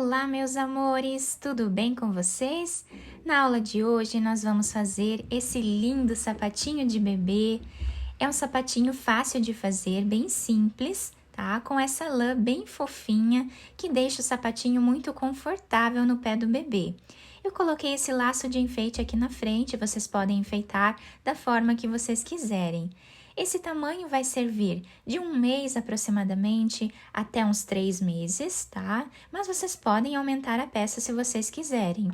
Olá, meus amores, tudo bem com vocês? Na aula de hoje nós vamos fazer esse lindo sapatinho de bebê. É um sapatinho fácil de fazer, bem simples, tá? Com essa lã bem fofinha que deixa o sapatinho muito confortável no pé do bebê. Eu coloquei esse laço de enfeite aqui na frente, vocês podem enfeitar da forma que vocês quiserem. Esse tamanho vai servir de 1 mês aproximadamente até uns 3 meses, tá? Mas vocês podem aumentar a peça se vocês quiserem.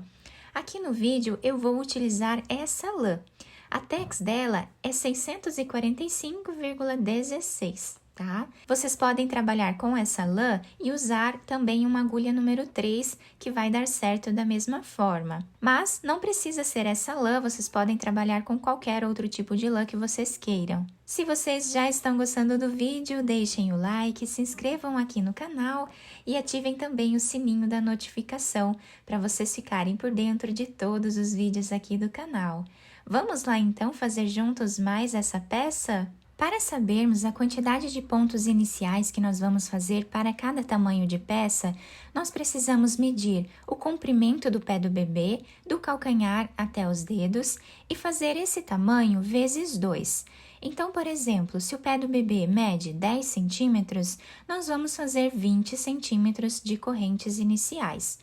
Aqui no vídeo eu vou utilizar essa lã. A tex dela é 645,16, tá? Vocês podem trabalhar com essa lã e usar também uma agulha número 3, que vai dar certo da mesma forma. Mas não precisa ser essa lã, vocês podem trabalhar com qualquer outro tipo de lã que vocês queiram. Se vocês já estão gostando do vídeo, deixem o like, se inscrevam aqui no canal e ativem também o sininho da notificação para vocês ficarem por dentro de todos os vídeos aqui do canal. Vamos lá então fazer juntos mais essa peça? Para sabermos a quantidade de pontos iniciais que nós vamos fazer para cada tamanho de peça, nós precisamos medir o comprimento do pé do bebê, do calcanhar até os dedos e fazer esse tamanho vezes 2. Então, por exemplo, se o pé do bebê mede 10 centímetros, nós vamos fazer 20 centímetros de correntes iniciais.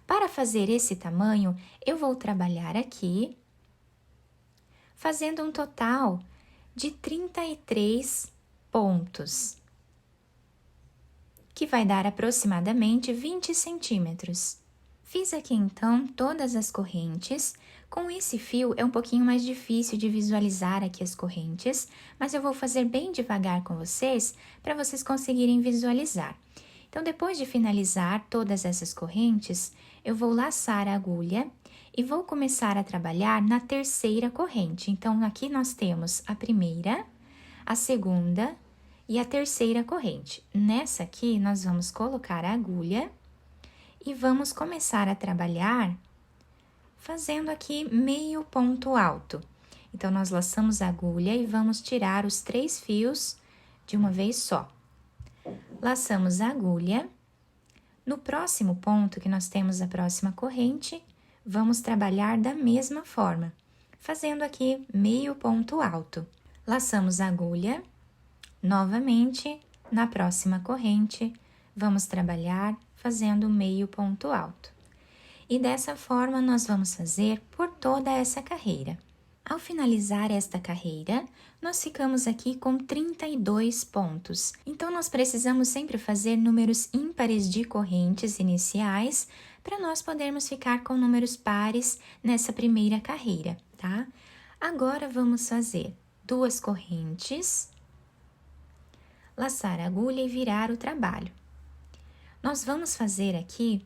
Para fazer esse tamanho, eu vou trabalhar aqui, fazendo um total de 33 pontos, que vai dar aproximadamente 20 centímetros. Fiz aqui então todas as correntes. Com esse fio é um pouquinho mais difícil de visualizar aqui as correntes, mas eu vou fazer bem devagar com vocês para vocês conseguirem visualizar. Então, depois de finalizar todas essas correntes, eu vou laçar a agulha e vou começar a trabalhar na terceira corrente. Então, aqui nós temos a primeira, a segunda e a terceira corrente. Nessa aqui, nós vamos colocar a agulha e vamos começar a trabalhar fazendo aqui meio ponto alto. Então, nós laçamos a agulha e vamos tirar os 3 fios de uma vez só. Laçamos a agulha. No próximo ponto, que nós temos a próxima corrente, vamos trabalhar da mesma forma, fazendo aqui meio ponto alto. Laçamos a agulha, novamente, na próxima corrente, vamos trabalhar fazendo meio ponto alto. E dessa forma, nós vamos fazer por toda essa carreira. Ao finalizar esta carreira, nós ficamos aqui com 32 pontos. Então, nós precisamos sempre fazer números ímpares de correntes iniciais para nós podermos ficar com números pares nessa primeira carreira, tá? Agora, vamos fazer 2 correntes, laçar a agulha e virar o trabalho. Nós vamos fazer aqui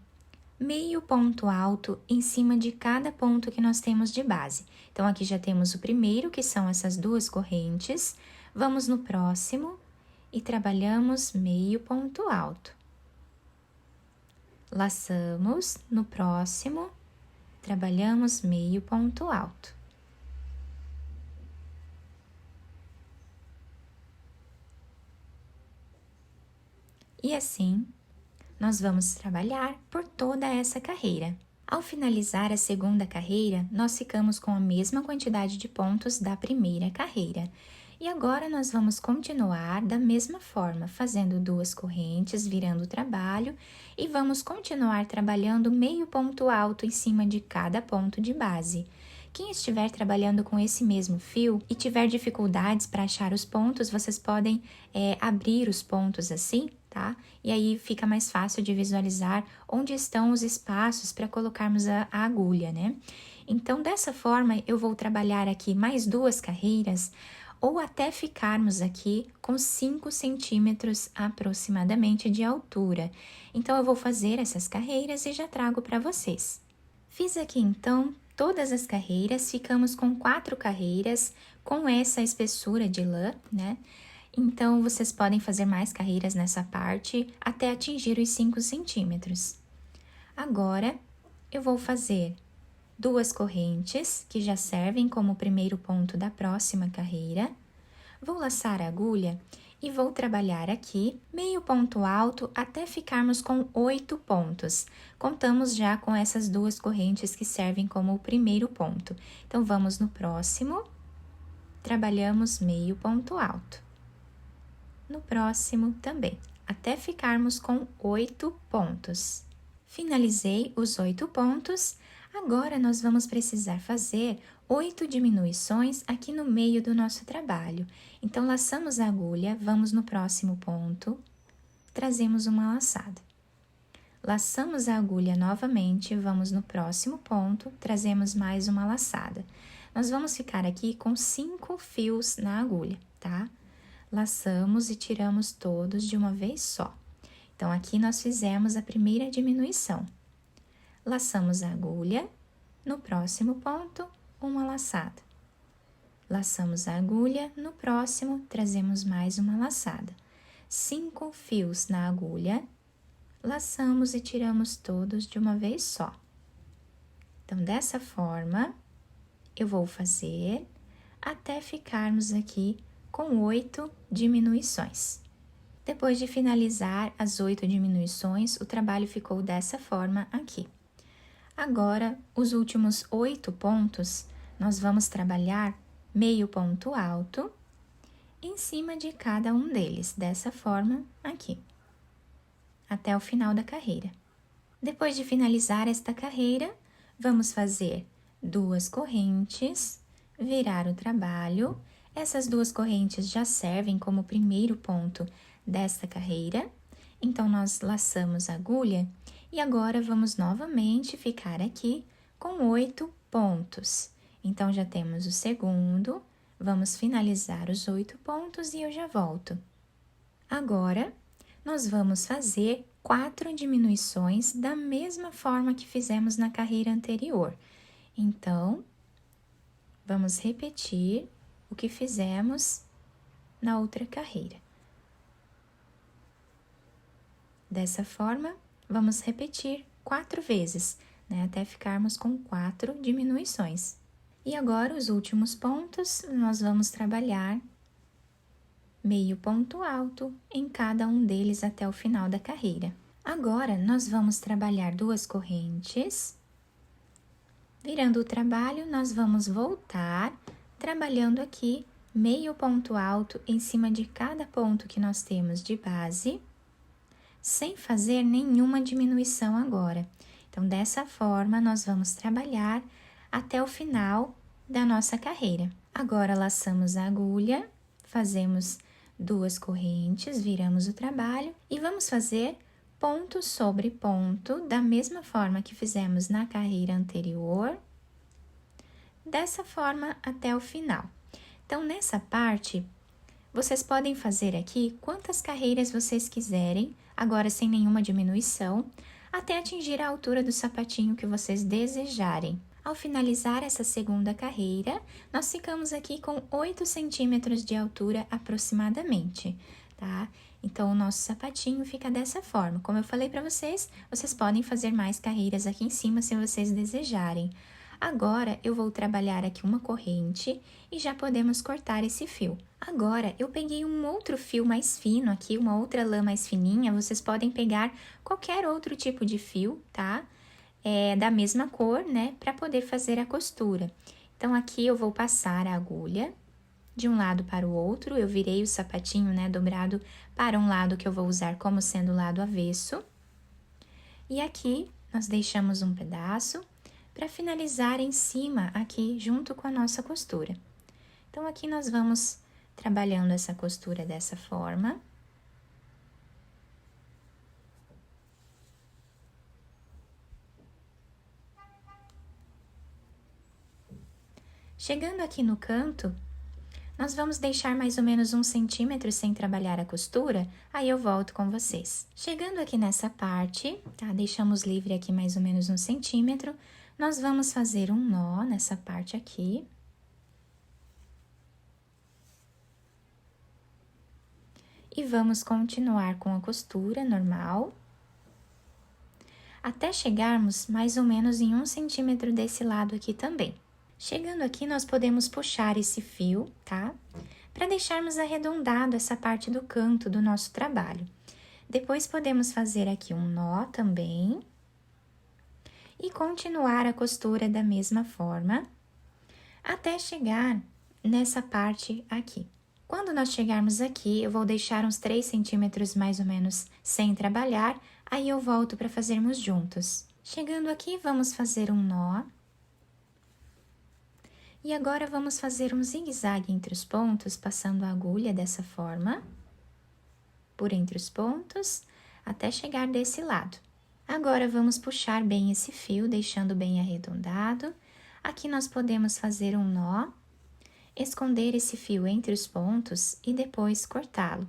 meio ponto alto em cima de cada ponto que nós temos de base. Então, aqui já temos o primeiro, que são essas 2 correntes. Vamos no próximo e trabalhamos meio ponto alto. Laçamos no próximo, trabalhamos meio ponto alto. E assim, nós vamos trabalhar por toda essa carreira. Ao finalizar a segunda carreira, nós ficamos com a mesma quantidade de pontos da primeira carreira. E agora, nós vamos continuar da mesma forma, fazendo 2 correntes, virando o trabalho, e vamos continuar trabalhando meio ponto alto em cima de cada ponto de base. Quem estiver trabalhando com esse mesmo fio e tiver dificuldades para achar os pontos, vocês podem abrir os pontos assim, tá? E aí fica mais fácil de visualizar onde estão os espaços para colocarmos a agulha, né? Então, dessa forma, eu vou trabalhar aqui mais 2 carreiras, ou até ficarmos aqui com 5 centímetros aproximadamente de altura. Então, eu vou fazer essas carreiras e já trago para vocês. Fiz aqui, então, todas as carreiras, ficamos com 4 carreiras com essa espessura de lã, né? Então, vocês podem fazer mais carreiras nessa parte até atingir os 5 centímetros. Agora, eu vou fazer 2 correntes, que já servem como primeiro ponto da próxima carreira. Vou laçar a agulha e vou trabalhar aqui meio ponto alto até ficarmos com 8 pontos. Contamos já com essas duas correntes que servem como o primeiro ponto. Então, vamos no próximo, trabalhamos meio ponto alto. No próximo também, até ficarmos com 8 pontos. Finalizei os 8 pontos, agora nós vamos precisar fazer 8 diminuições aqui no meio do nosso trabalho. Então, laçamos a agulha, vamos no próximo ponto, trazemos uma laçada. Laçamos a agulha novamente, vamos no próximo ponto, trazemos mais uma laçada. Nós vamos ficar aqui com 5 fios na agulha, tá? Laçamos e tiramos todos de uma vez só. Então, aqui nós fizemos a primeira diminuição. Laçamos a agulha, no próximo ponto, uma laçada. Laçamos a agulha, no próximo, trazemos mais uma laçada. 5 fios na agulha, laçamos e tiramos todos de uma vez só. Então, dessa forma, eu vou fazer até ficarmos aqui com 8 diminuições. Depois de finalizar as 8 diminuições, o trabalho ficou dessa forma aqui. Agora, os últimos 8 pontos, nós vamos trabalhar meio ponto alto em cima de cada um deles, dessa forma aqui, até o final da carreira. Depois de finalizar esta carreira, vamos fazer 2 correntes, virar o trabalho. Essas 2 correntes já servem como primeiro ponto desta carreira. Então, nós laçamos a agulha e agora vamos novamente ficar aqui com 8 pontos. Então, já temos o segundo, vamos finalizar os 8 pontos e eu já volto. Agora, nós vamos fazer 4 diminuições da mesma forma que fizemos na carreira anterior. Então, vamos repetir o que fizemos na outra carreira. Dessa forma, vamos repetir 4 vezes, né, até ficarmos com 4 diminuições. E agora, os últimos pontos, nós vamos trabalhar meio ponto alto em cada um deles até o final da carreira. Agora, nós vamos trabalhar 2 correntes. Virando o trabalho, nós vamos voltar, trabalhando aqui meio ponto alto em cima de cada ponto que nós temos de base, sem fazer nenhuma diminuição agora. Então, dessa forma, nós vamos trabalhar até o final da nossa carreira. Agora, laçamos a agulha, fazemos 2 correntes, viramos o trabalho e vamos fazer ponto sobre ponto, da mesma forma que fizemos na carreira anterior, dessa forma até o final. Então, nessa parte, vocês podem fazer aqui quantas carreiras vocês quiserem, agora sem nenhuma diminuição, até atingir a altura do sapatinho que vocês desejarem. Ao finalizar essa segunda carreira, nós ficamos aqui com 8 centímetros de altura aproximadamente, tá? Então, o nosso sapatinho fica dessa forma. Como eu falei para vocês, vocês podem fazer mais carreiras aqui em cima se vocês desejarem. Agora, eu vou trabalhar aqui uma corrente e já podemos cortar esse fio. Agora, eu peguei um outro fio mais fino aqui, uma outra lã mais fininha. Vocês podem pegar qualquer outro tipo de fio, tá? Da mesma cor, né? Para poder fazer a costura. Então, aqui eu vou passar a agulha de um lado para o outro. Eu virei o sapatinho, né? Dobrado para um lado que eu vou usar como sendo o lado avesso. E aqui, nós deixamos um pedaço para finalizar em cima aqui junto com a nossa costura. Então, aqui nós vamos trabalhando essa costura dessa forma. Chegando aqui no canto, nós vamos deixar mais ou menos 1 centímetro sem trabalhar a costura, aí eu volto com vocês. Chegando aqui nessa parte, tá? Deixamos livre aqui mais ou menos 1 centímetro, nós vamos fazer um nó nessa parte aqui. E vamos continuar com a costura normal, até chegarmos mais ou menos em 1 centímetro desse lado aqui também. Chegando aqui, nós podemos puxar esse fio, tá? para deixarmos arredondado essa parte do canto do nosso trabalho. Depois podemos fazer aqui um nó também e continuar a costura da mesma forma até chegar nessa parte aqui. Quando nós chegarmos aqui, eu vou deixar uns 3 centímetros mais ou menos sem trabalhar, aí eu volto para fazermos juntos. Chegando aqui, vamos fazer um nó. E agora vamos fazer um zigue-zague entre os pontos, passando a agulha dessa forma, por entre os pontos, até chegar desse lado. Agora, vamos puxar bem esse fio, deixando bem arredondado. Aqui nós podemos fazer um nó, esconder esse fio entre os pontos e depois cortá-lo.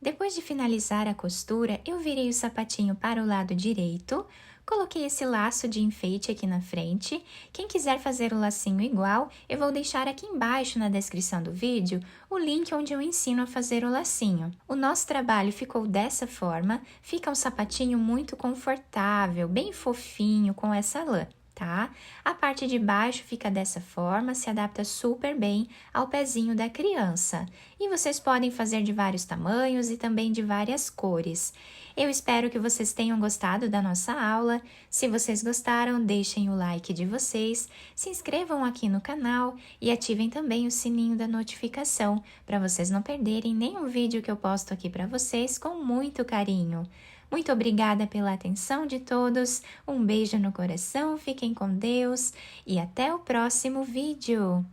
Depois de finalizar a costura, eu virei o sapatinho para o lado direito, coloquei esse laço de enfeite aqui na frente. Quem quiser fazer o lacinho igual, eu vou deixar aqui embaixo na descrição do vídeo o link onde eu ensino a fazer o lacinho. O nosso trabalho ficou dessa forma, fica um sapatinho muito confortável, bem fofinho com essa lã. Tá? A parte de baixo fica dessa forma, se adapta super bem ao pezinho da criança. E vocês podem fazer de vários tamanhos e também de várias cores. Eu espero que vocês tenham gostado da nossa aula. Se vocês gostaram, deixem o like de vocês, se inscrevam aqui no canal e ativem também o sininho da notificação, para vocês não perderem nenhum vídeo que eu posto aqui para vocês com muito carinho. Muito obrigada pela atenção de todos, um beijo no coração, fiquem com Deus e até o próximo vídeo!